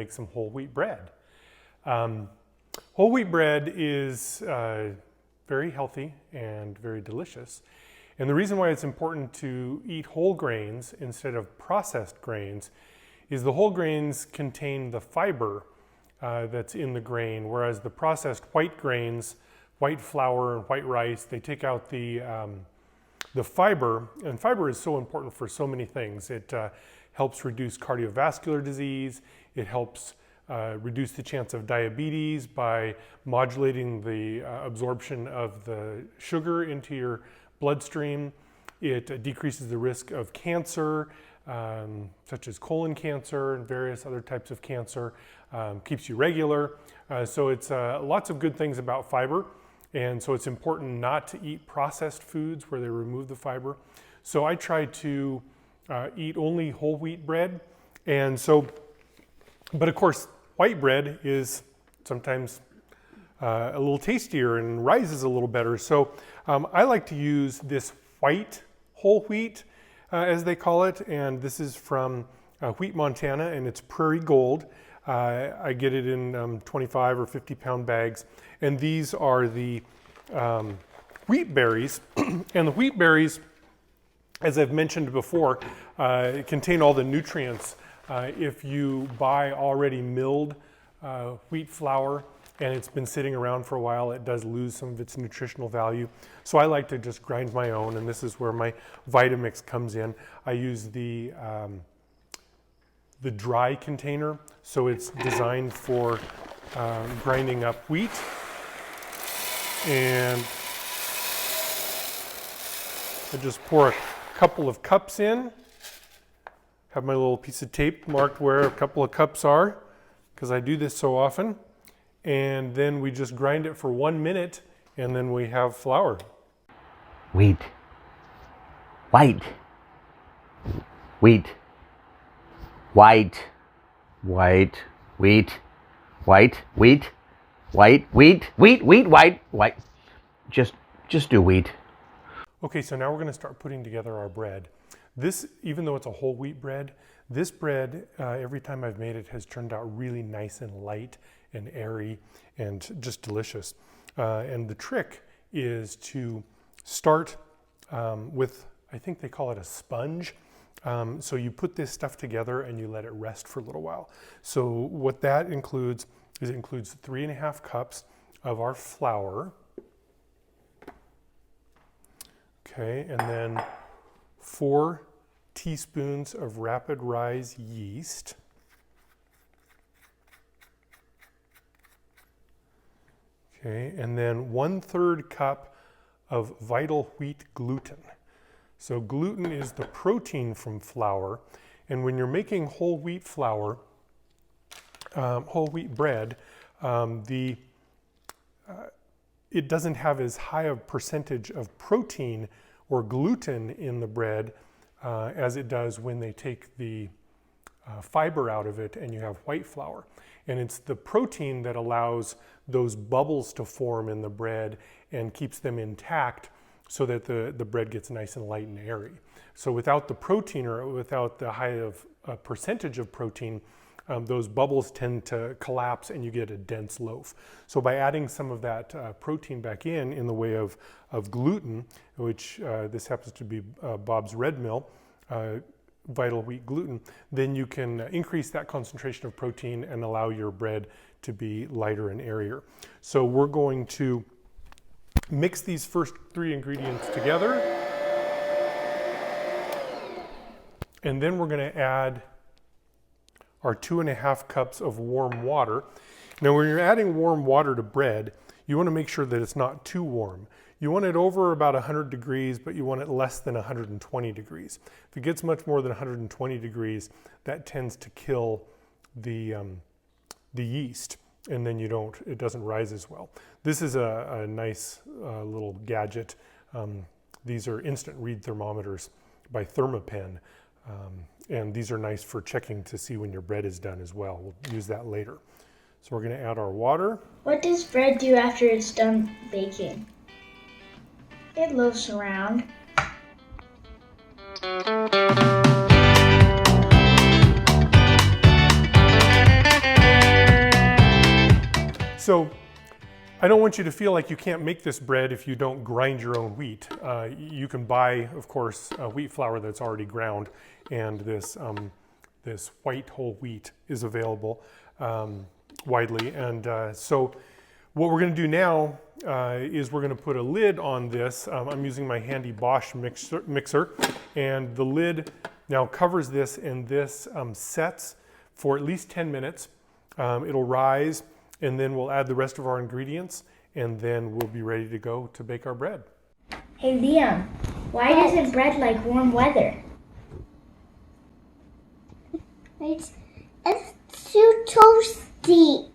make some whole wheat bread. Whole wheat bread is very healthy and very delicious. And the reason why it's important to eat whole grains instead of processed grains is the whole grains contain the fiber that's in the grain, whereas the processed white grains, white flour and white rice, they take out the fiber, and fiber is so important for so many things. It helps reduce cardiovascular disease, it helps reduce the chance of diabetes by modulating the absorption of the sugar into your bloodstream. It decreases the risk of cancer, such as colon cancer and various other types of cancer, keeps you regular. So it's lots of good things about fiber. And so it's important not to eat processed foods where they remove the fiber. So I try to eat only whole wheat bread. And so, but of course, white bread is sometimes a little tastier and rises a little better. So I like to use this white whole wheat, as they call it. And this is from Wheat, Montana, and it's Prairie Gold. I get it in 25 or 50 pound bags. And these are the wheat berries. And the wheat berries, as I've mentioned before, contain all the nutrients. If you buy already milled wheat flour and it's been sitting around for a while, it does lose some of its nutritional value. So I like to just grind my own, and this is where my Vitamix comes in. I use the dry container, so it's designed for grinding up wheat. And I just pour a couple of cups in. Have my little piece of tape marked where a couple of cups are, because I do this so often. And then we just grind it for 1 minute, and then we have flour. Wheat. White. Wheat. White. White. Wheat. White. Wheat. White. Wheat. Wheat. Wheat. White. White. Just do wheat. Okay, so now we're going to start putting together our bread. This, even though it's a whole wheat bread, this bread, every time I've made it, has turned out really nice and light and airy and just delicious. And the trick is to start with, I think they call it a sponge. So you put this stuff together and you let it rest for a little while. So what that includes is it includes 3.5 cups of our flour. Okay, and then 4 teaspoons of rapid rise yeast. Okay, and then 1/3 cup of vital wheat gluten. So gluten is the protein from flour, and when you're making whole wheat flour, whole wheat bread, it doesn't have as high a percentage of protein or gluten in the bread as it does when they take the fiber out of it and you have white flour. And it's the protein that allows those bubbles to form in the bread and keeps them intact so that the bread gets nice and light and airy. So without the protein, or without the high of percentage of protein, those bubbles tend to collapse and you get a dense loaf. So by adding some of that protein back in the way of gluten, which this happens to be Bob's Red Mill, vital wheat gluten, then you can increase that concentration of protein and allow your bread to be lighter and airier. So we're going to mix these first 3 ingredients together, and then we're going to add our 2.5 cups of warm water. Now when you're adding warm water to bread, you want to make sure that it's not too warm. You want it over about 100 degrees, but you want it less than 120 degrees. If it gets much more than 120 degrees, that tends to kill the yeast, and then it doesn't rise as well. This is a nice little gadget. These are instant read thermometers by Thermapen. And these are nice for checking to see when your bread is done as well. We'll use that later. So we're going to add our water. What does bread do after it's done baking? It loafs around. So I don't want you to feel like you can't make this bread if you don't grind your own wheat. You can buy, of course, wheat flour that's already ground, and this white whole wheat is available widely. And so what we're going to do now is we're going to put a lid on this. I'm using my handy Bosch mixer, and the lid now covers this, and this sets for at least 10 minutes. It'll rise, and then we'll add the rest of our ingredients, and then we'll be ready to go to bake our bread. Hey Liam, why doesn't bread like warm weather? It's too toasty.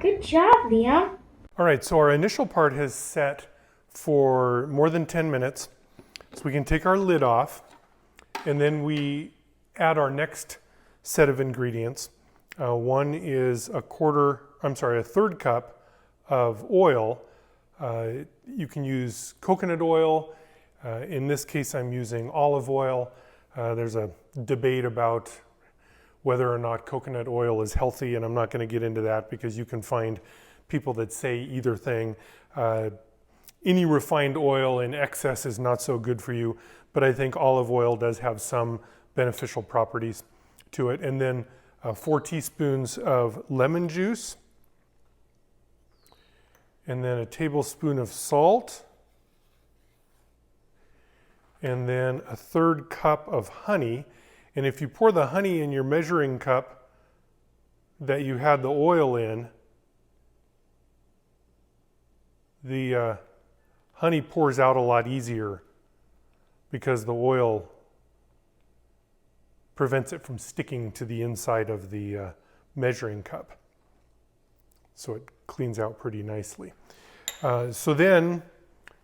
Good job, Liam. All right, so our initial part has set for more than 10 minutes. So we can take our lid off, and then we add our next set of ingredients. One is a third cup of oil. You can use coconut oil. In this case, I'm using olive oil. There's a debate about whether or not coconut oil is healthy, and I'm not going to get into that because you can find people that say either thing. Any refined oil in excess is not so good for you, but I think olive oil does have some beneficial properties to it. And then 4 teaspoons of lemon juice, and then a tablespoon of salt, and then a third cup of honey. And if you pour the honey in your measuring cup that you had the oil in, the honey pours out a lot easier because the oil prevents it from sticking to the inside of the measuring cup. So it cleans out pretty nicely. So then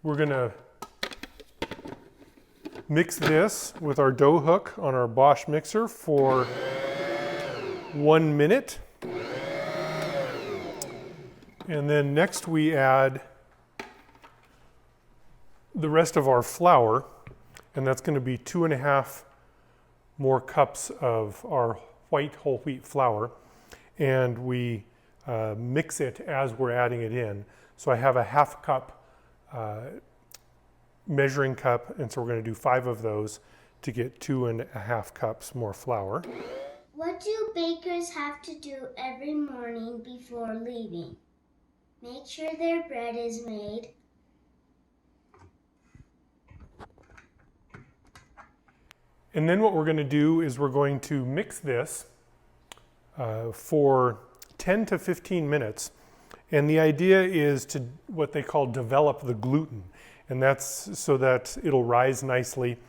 we're going to mix this with our dough hook on our Bosch mixer for 1 minute. And then next we add the rest of our flour, and that's going to be 2.5 more cups of our white whole wheat flour, and we mix it as we're adding it in. So I have a 1/2 cup measuring cup, and so we're going to do 5 of those to get 2.5 cups more flour. What do bakers have to do every morning before leaving? Make sure their bread is made. And then what we're going to do is we're going to mix this for 10 to 15 minutes. And the idea is to what they call develop the gluten. And that's so that it'll rise nicely.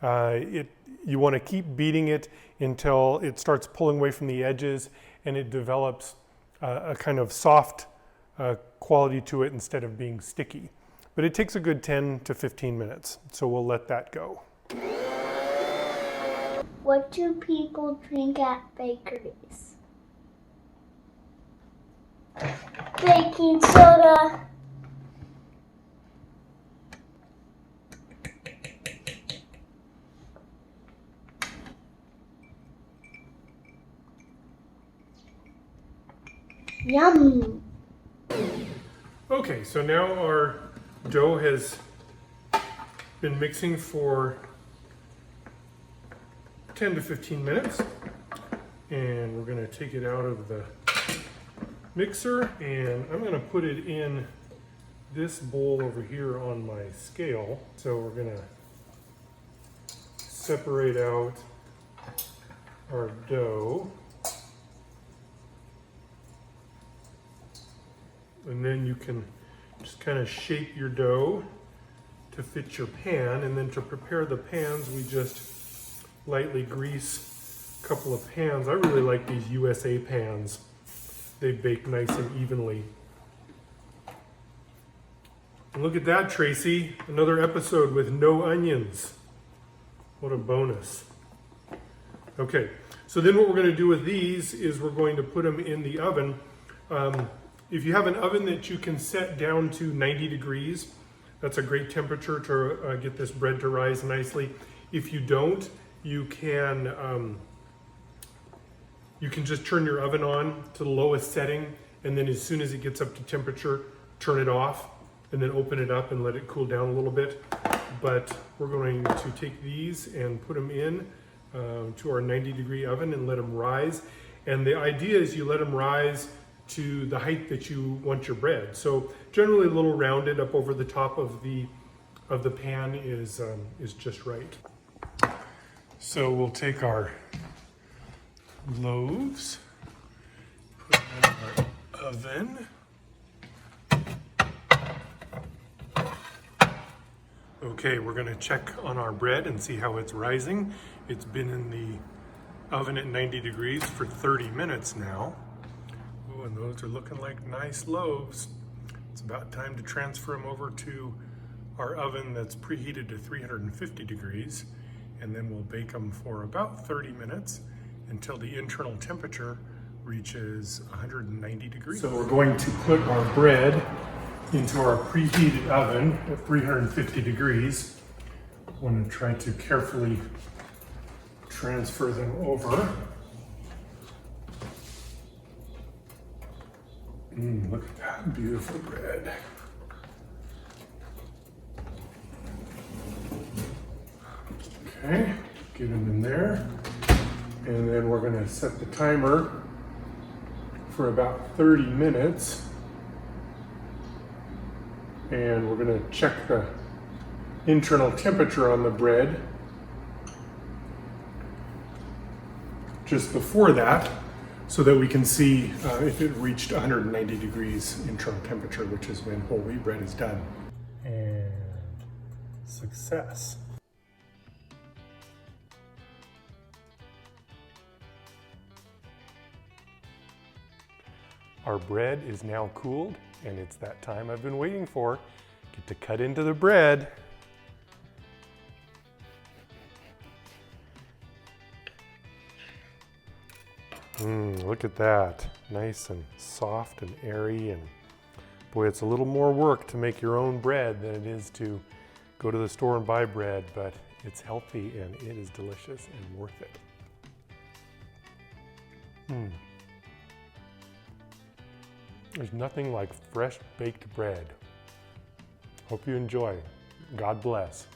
You want to keep beating it until it starts pulling away from the edges and it develops a kind of soft quality to it instead of being sticky. But it takes a good 10 to 15 minutes. So we'll let that go. What do people drink at bakeries? Baking soda. Yum. Okay, so now our dough has been mixing for 10 to 15 minutes, and we're going to take it out of the mixer, and I'm going to put it in this bowl over here on my scale. So we're going to separate out our dough, and then you can just kind of shape your dough to fit your pan. And then to prepare the pans, we just lightly grease a couple of pans. I really like these USA pans. They bake nice and evenly. And look at that, Tracy. Another episode with no onions. What a bonus. Okay, so then what we're going to do with these is we're going to put them in the oven. If you have an oven that you can set down to 90 degrees, that's a great temperature to get this bread to rise nicely. If you don't, you can just turn your oven on to the lowest setting, and then as soon as it gets up to temperature, turn it off, and then open it up and let it cool down a little bit. But we're going to take these and put them in to our 90-degree oven and let them rise. And the idea is you let them rise to the height that you want your bread. So generally a little rounded up over the top of the pan is just right. So we'll take our loaves, put them in our oven. Okay, we're going to check on our bread and see how it's rising. It's been in the oven at 90 degrees for 30 minutes now. Oh, and those are looking like nice loaves. It's about time to transfer them over to our oven that's preheated to 350 degrees, and then we'll bake them for about 30 minutes until the internal temperature reaches 190 degrees. So we're going to put our bread into our preheated oven at 350 degrees. I want to try to carefully transfer them over. Look at that beautiful bread. Okay, get them in there. And then we're going to set the timer for about 30 minutes. And we're going to check the internal temperature on the bread just before that, so that we can see if it reached 190 degrees internal temperature, which is when whole wheat bread is done. And success. Our bread is now cooled, and it's that time I've been waiting for. Get to cut into the bread. Look at that. Nice and soft and airy, and boy, it's a little more work to make your own bread than it is to go to the store and buy bread, but it's healthy and it is delicious and worth it. There's nothing like fresh baked bread. Hope you enjoy. God bless.